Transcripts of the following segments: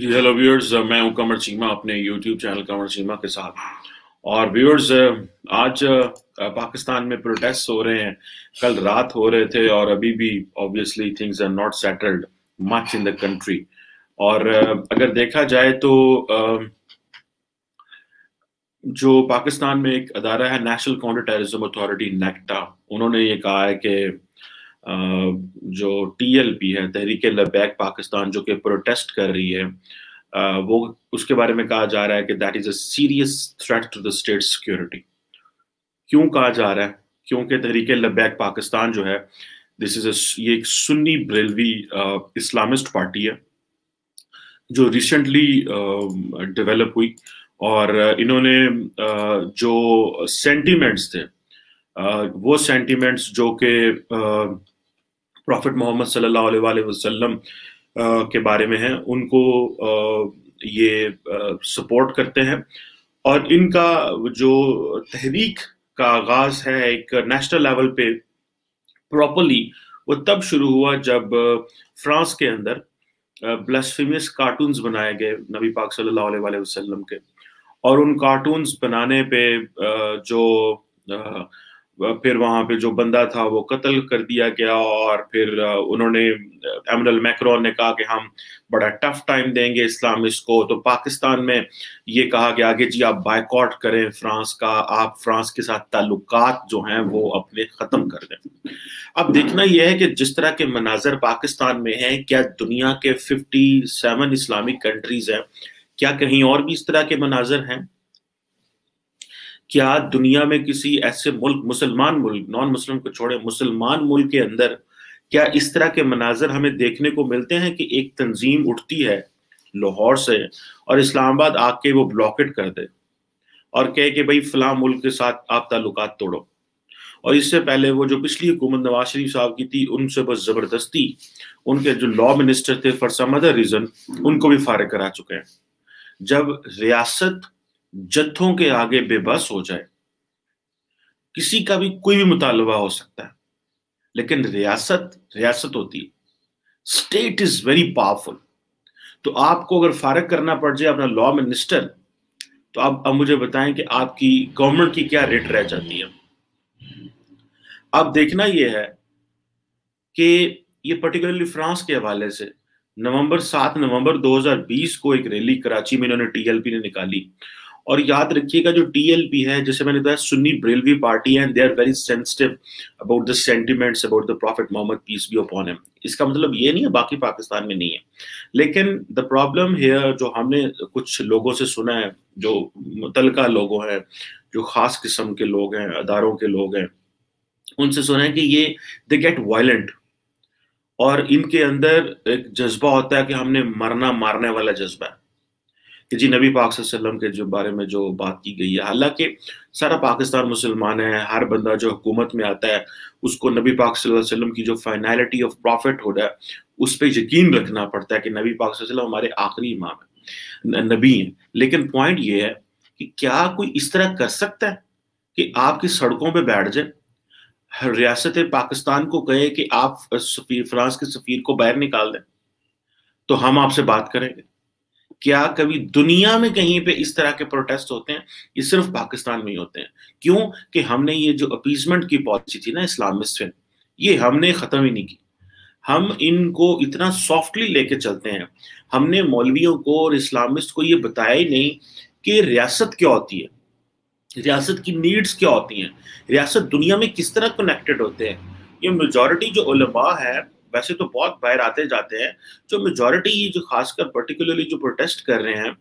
जी hello viewers, मैं हूं कमर चीमा अपने यूट्यूब चैनल कमर चीमा के साथ। और व्यूअर्स, आज पाकिस्तान में प्रोटेस्ट हो रहे हैं। कल रात हो रहे थे और अभी भी obviously things are not settled much in the country. और अगर देखा जाए तो जो पाकिस्तान में एक अदारा है national counter terrorism authority NACTA, उन्होंने ये कहा है कि जो टीएलपी है, तहरीक लबैक पाकिस्तान, जो कि प्रोटेस्ट कर रही है, वो उसके बारे में कहा जा रहा है कि that is a serious threat to the state security. क्यों कहा जा रहा है? क्योंकि तहरीक लबैक पाकिस्तान जो है, ये एक सुन्नी बरेलवी इस्लामिस्ट पार्टी है जो रिसेंटली डेवलप हुई। और इन्होंने जो सेंटिमेंट्स थे, वो सेंटिमेंट्स जो कि प्रॉफिट मोहम्मद सल्लल्लाहु अलैहि वसल्लम के बारे में हैं, उनको ये सपोर्ट करते हैं। और इनका जो तहरीक का आगाज है एक नेशनल लेवल पे प्रॉपरली, वो तब शुरू हुआ जब फ्रांस के अंदर ब्लास्फेमियस कार्टून्स बनाए गए नबी पाक सल्लल्लाहु अलैहि वसल्लम के। और उन कार्टून्स बनाने पे जो फिर वहां पे जो बंदा था वो कत्ल कर दिया गया। और फिर उन्होंने, एमरल मैक्रोन ने कहा कि हम बड़ा टफ टाइम देंगे इस्लामिस्ट को। तो पाकिस्तान में ये कहा गया कि जी आप बायकॉट करें फ्रांस का, आप फ्रांस के साथ ताल्लुकात जो हैं वो अपने खत्म कर दें। अब देखना यह है कि जिस तरह के मनाजर पाकिस्तान में हैं, क्या दुनिया के 57 इस्लामिक कंट्रीज हैं, क्या कहीं और भी इस तरह के मनाजर हैं? क्या दुनिया में किसी ऐसे मुल्क, मुसलमान मुल्क, नॉन मुस्लिम को छोड़े, मुसलमान मुल्क के अंदर क्या इस तरह के मनाजर हमें देखने को मिलते हैं कि एक तंजीम उठती है लाहौर से और इस्लामाबाद आके वो ब्लॉकेट कर दे और कहे कि भाई फलां मुल्क के साथ आप ताल्लुकात तोड़ो? और इससे पहले वो जो पिछली हुकूमत नवाज शरीफ साहब की थी, उनसे बस जबरदस्ती उनके जो लॉ मिनिस्टर थे फॉर सम अदर रीजन, उनको भी फारिग करा चुके हैं। जब रियासत जत्थों के आगे बेबस हो जाए, किसी का भी कोई भी मुतालबा हो सकता है, लेकिन रियासत रियासत होती है। State is very powerful. तो आपको अगर फारिग करना पड़ जाए अपना लॉ मिनिस्टर, तो अब मुझे बताएं कि आपकी गवर्नमेंट की क्या रेट रह जाती है। अब देखना यह है कि ये पर्टिकुलरली फ्रांस के हवाले से 7 नवंबर 2020 को एक रैली कराची में इन्होंने टीएलपी ने निकाली। और याद रखिएगा, जो टीएलपी है, जैसे मैंने बताया, सुन्नी बरेलवी पार्टी है, they are very sensitive about the sentiments about the prophet Mohammad, peace be upon him. इसका मतलब ये नहीं है बाकी पाकिस्तान में नहीं है, लेकिन द प्रॉब्लम हियर, जो हमने कुछ लोगों से सुना है, जो मुतलका लोगों हैं, जो खास किस्म के लोग हैं, अदारों के लोग हैं, उनसे सुना है कि ये दे गेट वायलेंट और इनके अंदर एक जज्बा होता है कि हमने मरना मारने वाला जज्बा है कि जी नबी पाक सल्लल्लाहु अलैहि वसल्लम के जो बारे में जो बात की गई है। हालांकि सारा पाकिस्तान मुसलमान है, हर बंदा जो हुकूमत में आता है उसको नबी पाक सल्लल्लाहु अलैहि वसल्लम की जो फाइनलिटी ऑफ प्रॉफिट हो रहा है उस पर यकीन रखना पड़ता है कि नबी पाक सल्लल्लाहु अलैहि वसल्लम हमारे आखिरी इमाम है, नबी हैं। लेकिन पॉइंट ये है कि क्या कोई इस तरह कर सकता है कि आपकी सड़कों पर बैठ जाए, रियासत पाकिस्तान को कहे कि आप फ्रांस के सफीर को बाहर निकाल दें तो हम आपसे बात करेंगे? क्या कभी दुनिया में कहीं पे इस तरह के प्रोटेस्ट होते हैं? ये सिर्फ पाकिस्तान में ही होते हैं। क्यों? कि हमने ये जो अपीजमेंट की पॉलिसी थी ना इस्लामिस्ट से, ये हमने खत्म ही नहीं की। हम इनको इतना सॉफ्टली लेके चलते हैं। हमने मौलवियों को और इस्लामिस्ट को ये बताया ही नहीं कि रियासत क्या होती है, रियासत की नीड्स क्या होती हैं, रियासत दुनिया में किस तरह कनेक्टेड होते हैं। ये मेजॉरिटी जो उलमा है, वैसे तो बहुत बाहर आते जाते हैं, जो मेजॉरिटी ये जो खासकर पर्टिकुलरली जो प्रोटेस्ट कर रहे हैं,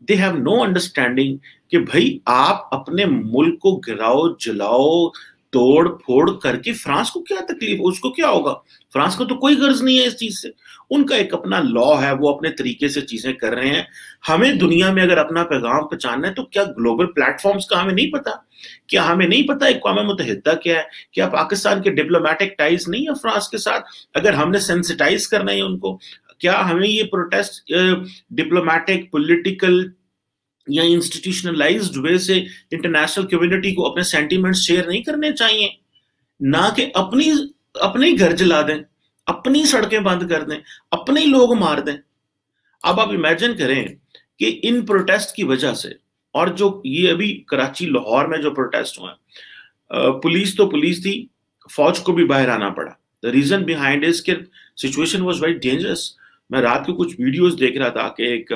दे हैव नो अंडरस्टैंडिंग कि भाई आप अपने मुल्क को गिराओ, जलाओ, तोड़ फोड़ करके फ्रांस को क्या तकलीफ, उसको क्या होगा? फ्रांस को तो कोई गर्ज नहीं है इस चीज से। उनका एक अपना लॉ है, वो अपने तरीके से चीजें कर रहे हैं। हमें दुनिया में अगर अपना पैगाम पहुंचाना है तो क्या ग्लोबल प्लेटफॉर्म्स का हमें नहीं पता? क्या हमें नहीं पता अक़वाम मुत्तहिदा क्या है? क्या पाकिस्तान के डिप्लोमेटिक टाइज नहीं है फ्रांस के साथ? अगर हमने सेंसिटाइज करना है उनको, क्या हमें ये प्रोटेस्ट डिप्लोमेटिक, पॉलिटिकल या इंस्टीट्यूशनलाइज्ड वे से इंटरनेशनल कम्युनिटी को अपने सेंटीमेंट्स शेयर नहीं करने चाहिए? ना कि अपने ही घर जला दें, अपनी सड़कें बंद कर दें, अपने ही लोग मार दें। अब आप इमेजिन करें कि इन प्रोटेस्ट की वजह से, और जो ये अभी कराची लाहौर में जो प्रोटेस्ट हुआ, पुलिस तो पुलिस थी, फौज को भी बाहर आना पड़ा। द रीजन बिहाइंड इज कि सिचुएशन वाज वेरी डेंजरस। मैं रात को कुछ वीडियोस देख रहा था कि एक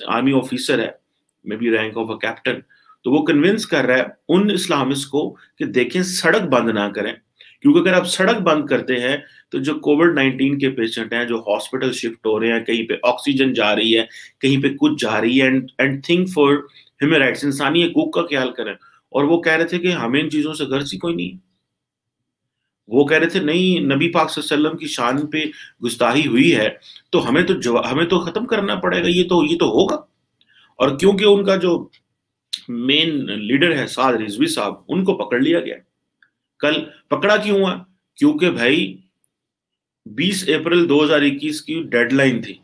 आर्मी ऑफिसर है, may be rank of a captain, तो वो कन्विंस कर रहा है उन इस्लामिस्ट को कि देखें सड़क बंद ना करें, क्योंकि अगर आप सड़क बंद करते हैं तो जो कोविड-19 के पेशेंट हैं, जो हॉस्पिटल शिफ्ट हो रहे हैं, कहीं पे ऑक्सीजन जा रही है, कहीं पे कुछ जा रही है, and think for human rights, इंसानी हकूक का ख्याल करें। और वो कह रहे थे कि हमें इन चीजों से गर्ज ही कोई नहीं। वो कह रहे थे नहीं, नबी पाक सल्लल्लाहु अलैहि वसल्लम की शान पे गुस्ताही हुई है तो हमें तो खत्म करना पड़ेगा, ये तो होगा। और क्योंकि उनका जो मेन लीडर है साद रिजवी साहब, उनको पकड़ लिया गया। कल पकड़ा क्यों हुआ? क्योंकि भाई 20 अप्रैल 2021 की डेडलाइन थी,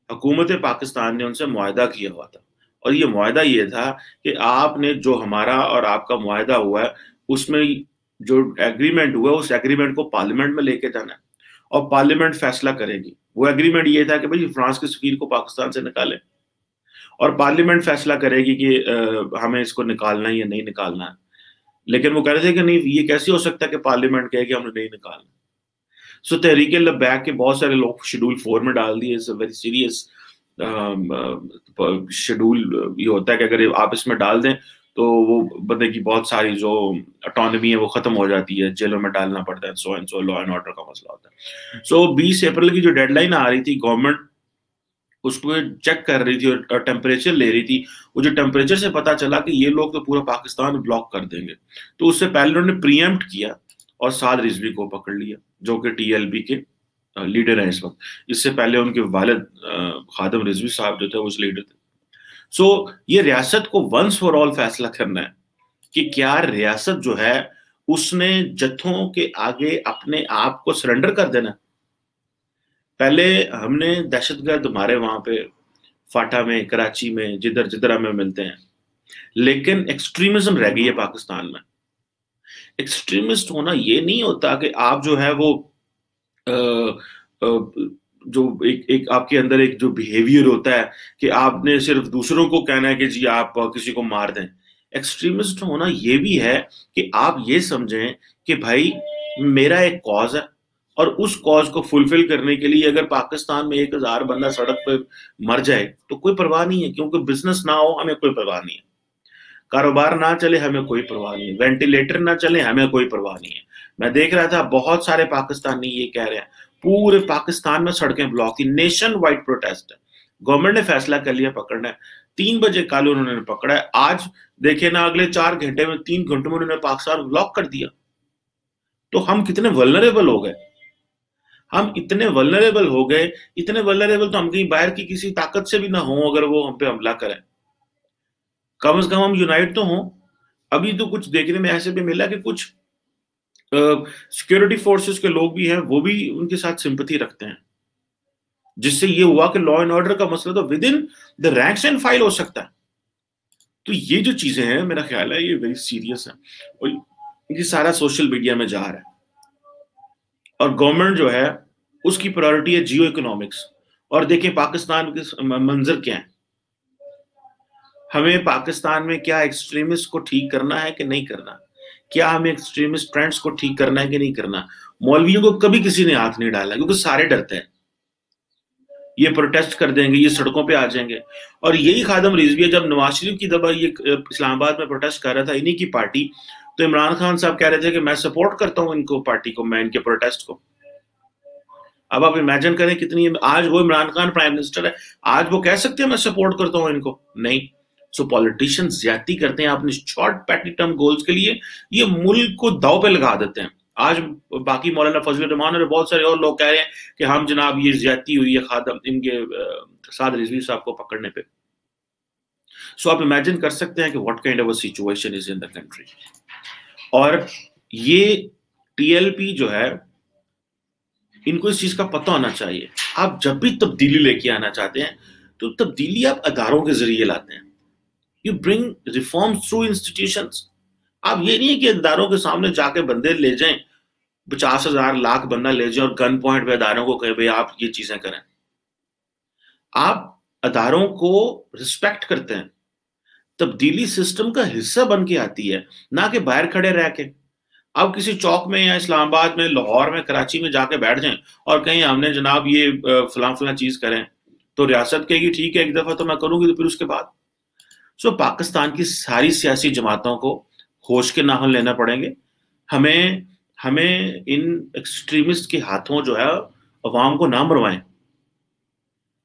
हुकूमत पाकिस्तान ने उनसे मुआहदा किया हुआ था, और ये मुआहदा ये था कि आपने जो हमारा और आपका मुआहदा हुआ है उसमें जो एग्रीमेंट हुआ है उस एग्रीमेंट को पार्लियामेंट में लेके जाना है और पार्लियामेंट फैसला करेगी। वो एग्रीमेंट ये था कि भाई फ्रांस के सफीर को पाकिस्तान से निकालें, और पार्लियामेंट फैसला करेगी कि हमें इसको निकालना है या नहीं निकालना है। लेकिन वो कह रहे थे कि नहीं, ये कैसे हो सकता है कि पार्लियामेंट कहे कि हमने नहीं निकालना। सो तहरीक लब्बैक के बहुत सारे लोग शेड्यूल 4 में डाल दिए। It's a very serious schedule. ये होता है कि अगर आप इसमें डाल दें तो वो बंदे की बहुत सारी जो ऑटोनॉमी है वो खत्म हो जाती है, जेलों में डालना पड़ता है, so and so, law and order का मसला होता है। सो 20 अप्रैल की जो डेडलाइन आ रही थी, गवर्नमेंट उसको चेक कर रही थी और टेम्परेचर ले रही थी। वो जो टेम्परेचर से पता चला कि ये लोग तो पूरा पाकिस्तान ब्लॉक कर देंगे, तो उससे पहले उन्होंने प्रीएम्प्ट किया और साद रिजवी को पकड़ लिया, जो कि टीएलपी के लीडर हैं इस वक्त। इससे पहले उनके वालिद खादम रिजवी साहब जो थे वो लीडर थे। सो ये रियासत को वंस फॉर ऑल फैसला करना है कि क्या रियासत जो है उसने जत्थों के आगे अपने आप को सरेंडर कर देना। पहले हमने दहशतगर्द मारे वहां पे फाटा में, कराची में, जिधर जिधर हमें मिलते हैं, लेकिन एक्सट्रीमिज्म रह गई है पाकिस्तान में। एक्सट्रीमिस्ट होना ये नहीं होता कि आप जो है वो जो एक आपके अंदर एक जो बिहेवियर होता है कि आपने सिर्फ दूसरों को कहना है कि जी आप किसी को मार दें। एक्सट्रीमिस्ट होना ये भी है कि आप ये समझें कि भाई मेरा एक कॉज है और उस कॉज को फुलफिल करने के लिए अगर पाकिस्तान में 1000 बंदा सड़क पे मर जाए तो कोई परवाह नहीं है, क्योंकि बिजनेस ना हो हमें कोई परवाह नहीं है, कारोबार ना चले हमें कोई परवाह नहीं है, वेंटिलेटर ना चले हमें कोई परवाह नहीं है। मैं देख रहा था बहुत सारे पाकिस्तानी ये कह रहे हैं पूरे पाकिस्तान में सड़कें ब्लॉक की, नेशन वाइड प्रोटेस्ट है। गवर्नमेंट ने फैसला कर लिया पकड़ना है। 3 बजे कल उन्होंने पकड़ा है, आज देखे ना अगले 4 घंटे में 3 घंटों में उन्होंने पाकिस्तान ब्लॉक कर दिया। तो हम कितने वल्नरेबल हो गए, हम इतने वल्नरेबल हो गए, इतने वल्नरेबल तो हम कहीं बाहर की किसी ताकत से भी ना हो अगर वो हम पे हमला करें। कम से कम हम यूनाइट तो हों। अभी तो कुछ देखने में ऐसे भी मिला कि कुछ सिक्योरिटी फोर्सेस के लोग भी हैं, वो भी उनके साथ सिंपैथी रखते हैं, जिससे ये हुआ कि लॉ एंड ऑर्डर का मसला तो with in the ranks and file हो सकता है। तो ये जो चीजें हैं मेरा ख्याल है ये वेरी सीरियस है, और ये सारा सोशल मीडिया में जा रहा है। और गवर्नमेंट जो है उसकी प्रायोरिटी है जियो इकोनॉमिक्स। और देखिए पाकिस्तान के मंजर क्या है। हमें पाकिस्तान में क्या एक्सट्रीमिस्ट को ठीक करना है कि नहीं करना, क्या हमें एक्सट्रीमिस्ट ट्रेंड्स को ठीक करना है कि नहीं करना। मौलवियों को कभी किसी ने हाथ नहीं डाला, क्योंकि सारे डरते हैं ये प्रोटेस्ट कर देंगे, ये सड़कों पे आ जाएंगे। और यही खादम रिजवी जब नवाज शरीफ की दबा ये इस्लामाबाद में प्रोटेस्ट कर रहा था इन्हीं की पार्टी, तो इमरान खान साहब कह रहे थे कि मैं सपोर्ट करता हूं इनको, पार्टी को, मैं इनके प्रोटेस्ट को। अब आप इमेजिन करें कितनी, आज वो इमरान खान प्राइम मिनिस्टर है, आज वो कह सकते हैं मैं सपोर्ट करता हूं इनको? नहीं। सो पॉलिटिशियंस ज्यादती करते हैं अपने शॉर्ट पैटी टर्म गोल्स के लिए, ये मुल्क को दाव पे लगा देते हैं। आज बाकी मौलाना फजल रहमान और बहुत सारे और लोग कह रहे हैं कि हम जनाब ये ज्यादती हुई है खादम इनके साद रिजवी साहब को पकड़ने पे। सो आप इमेजिन कर सकते हैं कि what kind of a situation is in the country. और ये टीएलपी जो है इनको इस चीज का पता होना चाहिए। आप जब भी तब्दीली लेके आना चाहते हैं तो तब्दीली आप अदारों के जरिए लाते हैं। You bring reforms through institutions. आप ये नहीं है कि अदारों के सामने जाके बंदे ले जाएं, 50,000 लाख बंदा ले जाए और गन पॉइंट पे अदारों को कहे भाई आप ये चीजें करें। आप अदारों को रिस्पेक्ट करते हैं, तब्दीली सिस्टम का हिस्सा बन के आती है, ना कि बाहर खड़े रह के। अब किसी चौक में या इस्लामाबाद में, लाहौर में, कराची में जाके बैठ जाएं और कहीं हमने जनाब ये फलां फलां चीज करें, तो रियासत कहेगी ठीक है एक दफा तो मैं करूंगी, तो फिर उसके बाद पाकिस्तान की सारी सियासी जमातों को होश के नाखून लेना पड़ेंगे। हमें हमें इन एक्सट्रीमिस्ट के हाथों जो है अवाम को ना मरवाएं।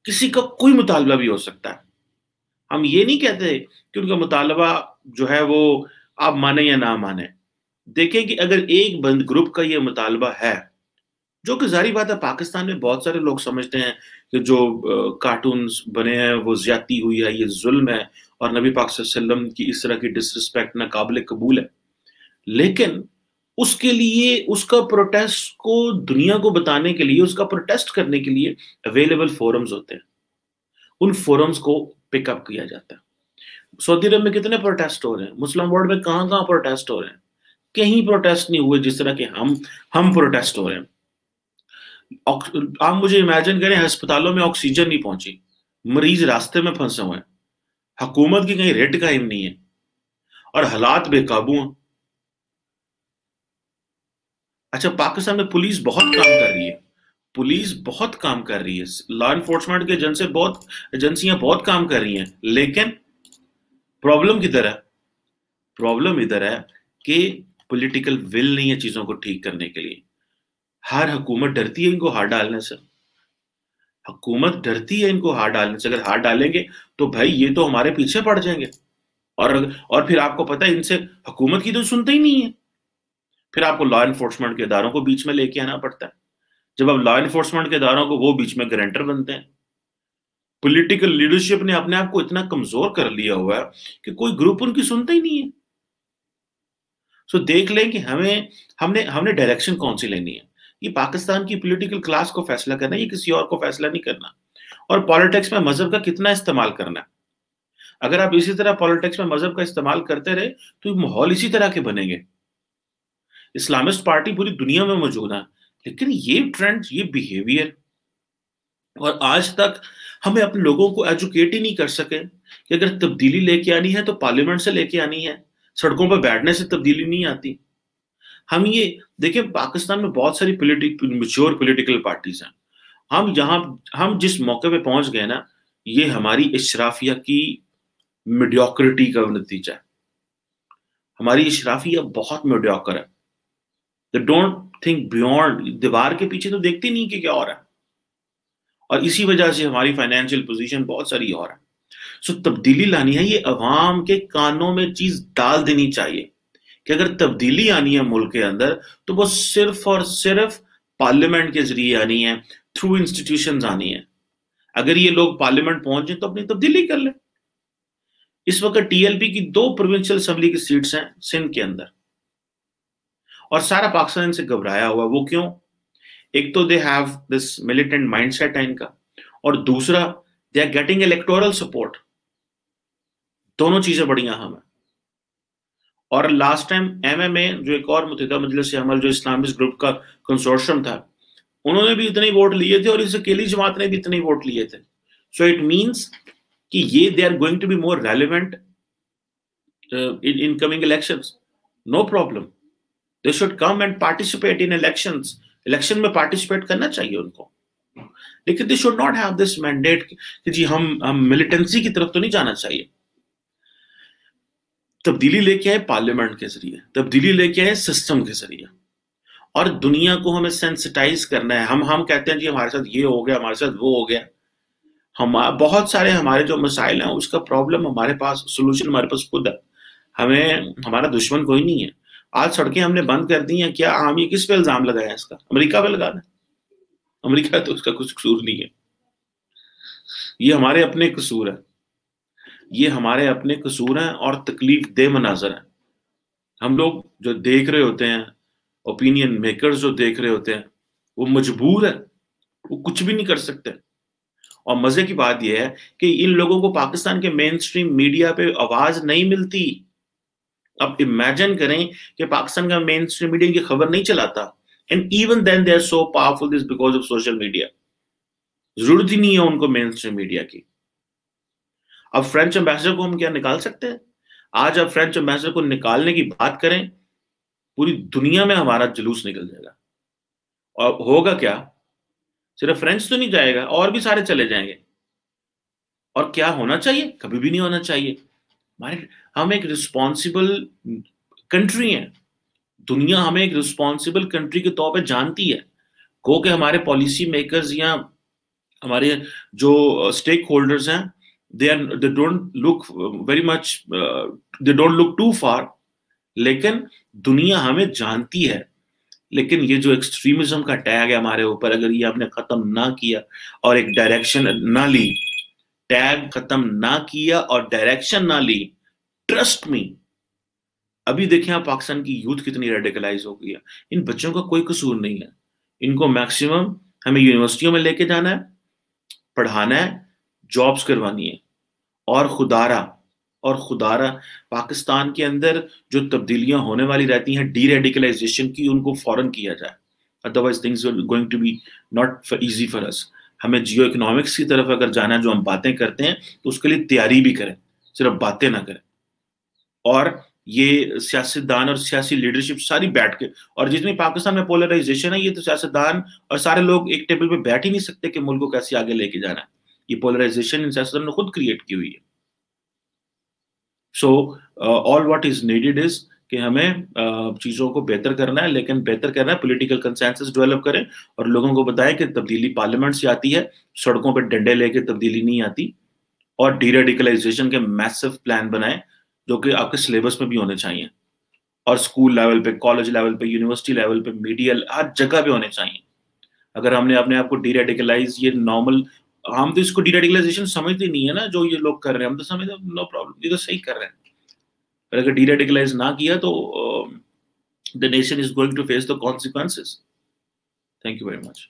किसी का कोई मुतालबा भी हो सकता है, हम ये नहीं कहते कि उनका मुतालबा जो है वो आप माने या ना माने। देखें कि अगर एक बंद ग्रुप का ये मुतालबा है, जो कि जारी बात है पाकिस्तान में बहुत सारे लोग समझते हैं कि जो कार्टून्स बने हैं वो ज्यादती हुई है, ये जुल्म है और नबी पाक सल्लल्लाहु अलैहि वसल्लम की इस तरह की डिसरिस्पेक्ट ना काबिल कबूल है, लेकिन उसके लिए उसका प्रोटेस्ट को दुनिया को बताने के लिए, उसका प्रोटेस्ट करने के लिए अवेलेबल फोरम्स होते हैं, उन फोरम्स को पिकअप किया जाता है। सऊदी अरब में कितने प्रोटेस्ट हो रहे हैं, मुस्लिम वर्ल्ड में कहां कहां प्रोटेस्ट हो रहे हैं, कहीं प्रोटेस्ट नहीं हुए जिस तरह के हम प्रोटेस्ट हो रहे हैं। आप मुझे इमेजिन करें अस्पतालों में ऑक्सीजन नहीं पहुंची, मरीज रास्ते में फंसे हुए हैं, हुकूमत की कहीं रेट कायम नहीं है और हालात बेकाबू हैं। अच्छा, पाकिस्तान में पुलिस बहुत काम कर रही है, पुलिस बहुत काम कर रही है, लॉ एनफोर्समेंट के एजेंसियां बहुत काम कर रही हैं, लेकिन प्रॉब्लम किधर है? प्रॉब्लम इधर है कि पॉलिटिकल विल नहीं है चीजों को ठीक करने के लिए। हर हुकूमत डरती है इनको हाथ डालने से, हुकूमत डरती है इनको हाथ डालने से। अगर हाथ डालेंगे तो भाई ये तो हमारे पीछे पड़ जाएंगे, और फिर आपको पता है इनसे हुकूमत की तो सुनते ही नहीं है, फिर आपको लॉ एनफोर्समेंट के इदारों को बीच में लेके आना पड़ता है। जब अब लॉ एनफोर्समेंट के इदारों को वो बीच में गारंटर बनते हैं। पॉलिटिकल लीडरशिप ने अपने आप को इतना कमजोर कर लिया हुआ है कि कोई ग्रुप उनकी सुनता ही नहीं है। सो देख लें कि हमने डायरेक्शन कौन सी लेनी है। ये पाकिस्तान की पॉलिटिकल क्लास को फैसला करना है, ये किसी और को फैसला नहीं करना। और पॉलिटिक्स में मजहब का कितना इस्तेमाल करना है, अगर आप इसी तरह पॉलिटिक्स में मजहब का इस्तेमाल करते रहे तो माहौल इसी तरह के बनेंगे। इस्लामिस्ट पार्टी पूरी दुनिया में मौजूद है, लेकिन ये ट्रेंड, ये बिहेवियर, और आज तक हमें अपने लोगों को एजुकेट ही नहीं कर सके कि अगर तब्दीली लेके आनी है तो पार्लियामेंट से लेके आनी है, सड़कों पर बैठने से तब्दीली नहीं आती। हम ये देखें, पाकिस्तान में बहुत सारी मैच्योर पॉलिटिकल पार्टीज हैं। हम जिस मौके पे पहुंच गए ना, ये हमारी इशराफिया की मीडियोक्रिटी का नतीजा है। हमारी इशराफिया बहुत मीडियोकर है। दे डोंट थिंक बियॉन्ड, दीवार के पीछे तो देखते नहीं कि क्या हो रहा है, और इसी वजह से हमारी फाइनेंशियल पोजीशन बहुत सारी और है। सो तब्दीली लानी है, ये अवाम के कानों में चीज डाल देनी चाहिए कि अगर तब्दीली आनी है मुल्क के अंदर तो वो सिर्फ और सिर्फ पार्लियामेंट के जरिए आनी है, थ्रू इंस्टीट्यूशंस आनी है। अगर ये लोग पार्लियामेंट पहुंचे तो अपनी तब्दीली कर ले। इस वक्त टीएलपी की 2 प्रोविंशियल असेंबली की सीट्स हैं सिंध के अंदर, और सारा पाकिस्तान इनसे घबराया हुआ। वो क्यों? एक तो they have this militant mindset है इनका, और दूसरा they are getting electoral support. दोनों चीजें बड़ी अहम है। और लास्ट टाइम एमएमए, जो एक और मुत्तहिदा मजलिस अमल, जो इस्लामिस्ट ग्रुप का कंसोर्शियम था, उन्होंने भी इतने वोट लिए थे, और इस अकेली जमात ने भी इतने वोट लिए थे। सो इट मींस कि ये they are going to be more relevant in coming elections. No problem, they should come and participate in elections. Election में पार्टिसिपेट करना चाहिए उनको, लेकिन they should not have this mandate कि जी हम मिलिटेंसी की तरफ तो नहीं जाना चाहिए। तब्दीली लेके आए पार्लियामेंट के जरिए, तब्दीली लेके आए सिस्टम के जरिए, और दुनिया को हमें सेंसिटाइज करना है। हम कहते हैं जी हमारे साथ ये हो गया, हमारे साथ वो हो गया। हम बहुत सारे हमारे जो मसाइल हैं उसका प्रॉब्लम हमारे पास, सोल्यूशन हमारे पास खुद है। हमारा दुश्मन कोई नहीं है। आज सड़कें हमने बंद कर दी हैं, क्या हम ये किस पे इल्जाम लगाए हैं? इसका अमेरिका पे लगाना है। अमेरिका तो उसका कुछ कसूर नहीं है, ये हमारे अपने कसूर है, ये हमारे अपने कसूर हैं और तकलीफ दे मनाजर हैं। हम लोग जो देख रहे होते हैं, ओपिनियन मेकर्स जो देख रहे होते हैं, वो मजबूर है, वो कुछ भी नहीं कर सकते। और मजे की बात यह है कि इन लोगों को पाकिस्तान के मेन स्ट्रीम मीडिया पे आवाज नहीं मिलती। अब इमेजिन करें कि पाकिस्तान का मेन स्ट्रीम मीडिया की खबर नहीं चलाता, and even then they are so powerful this because of social media. जरूरत ही नहीं है उनको मेन स्ट्रीम मीडिया की, اب فرینچ ایمبیسڈر کو ہم کیا نکال سکتے ہیں؟ آج اب فرینچ ایمبیسڈر کو نکالنے کی بات کریں، پوری دنیا میں ہمارا جلوس نکل جائے گا. اور ہوگا کیا؟ صرف فرینچ تو نہیں جائے گا، اور بھی سارے چلے جائیں گے. اور کیا ہونا چاہیے؟ کبھی بھی نہیں ہونا چاہیے. ہم ایک رسپانسبل کنٹری ہیں، دنیا ہمیں ایک رسپانسبل کنٹری کے طور پہ جانتی ہے. گو کہ ہمارے پالیسی میکرز یا ہمارے جو اسٹیک ہولڈرز ہیں they don't look very much they don't look too far، لیکن دنیا ہمیں جانتی ہے. لیکن یہ جو ایکسٹریمزم کا ٹیگ ہے ہمارے اوپر، اگر یہ آپ نے ختم نہ کیا اور ایک ڈائریکشن نہ لی، ٹیگ ختم نہ کیا اور ڈائریکشن نہ لی، ٹرسٹ می، ابھی دیکھیں آپ پاکستان کی یوتھ کتنی ریڈیکلائز ہو گئی ہے. ان بچوں کا کوئی قصور نہیں ہے، ان کو میکسیمم ہمیں یونیورسٹیوں میں لے کے جانا ہے، پڑھانا ہے، جابز کروانی ہے. اور خدارہ پاکستان کے اندر جو تبدیلیاں ہونے والی رہتی ہیں ڈی ریڈیکلائزیشن کی، ان کو فوراً کیا جائے. Otherwise things are going to be not easy for us. ہمیں جیو اکنامکس کی طرف اگر جانا ہے، جو ہم باتیں کرتے ہیں تو اس کے لیے تیاری بھی کریں، صرف باتیں نہ کریں. اور یہ سیاستدان اور سیاسی لیڈرشپ ساری بیٹھ کے، اور جتنی پاکستان میں پولرائزیشن ہے، یہ تو سیاستدان اور سارے لوگ ایک ٹیبل پہ بیٹھ ہی نہیں سکتے کہ ملک کو کیسے آگے لے کے جانا ہے. یہ پولرائزیشن ان سیاستدان نے خود کریٹ کی ہوئی ہے. سو آل واٹ از نیڈیڈ از کہ ہمیں چیزوں کو بہتر کرنا ہے، لیکن بہتر کرنا ہے پولیٹیکل کنسنسس ڈیولپ کریں اور لوگوں کو بتائیں کہ تبدیلی پارلیمنٹ سے آتی ہے، سڑکوں پہ ڈنڈے لے کے تبدیلی نہیں آتی. اور ڈی ریڈیکلائزیشن کے میسو پلان بنائیں جو کہ آپ کے سلیبس میں بھی ہونے چاہیے، اور اسکول لیول پہ، کالج لیول پہ، یونیورسٹی لیول پہ، میڈیا، ہر جگہ پہ ہونے چاہیے. اگر ہم نے اپنے آپ کو ڈی ریڈیکلائز، یہ نارمل، ہم تو اس کو ڈی ریڈیکلائزیشن سمجھتے نہیں ہے نا، جو یہ لوگ کر رہے ہیں ہم تو سمجھتے ہیں نو پرابلم، یہ تو صحیح کر رہے ہیں. پر اگر ڈی ریڈیکلائز نہ کیا تو the nation is going to face the consequences. Thank you very much.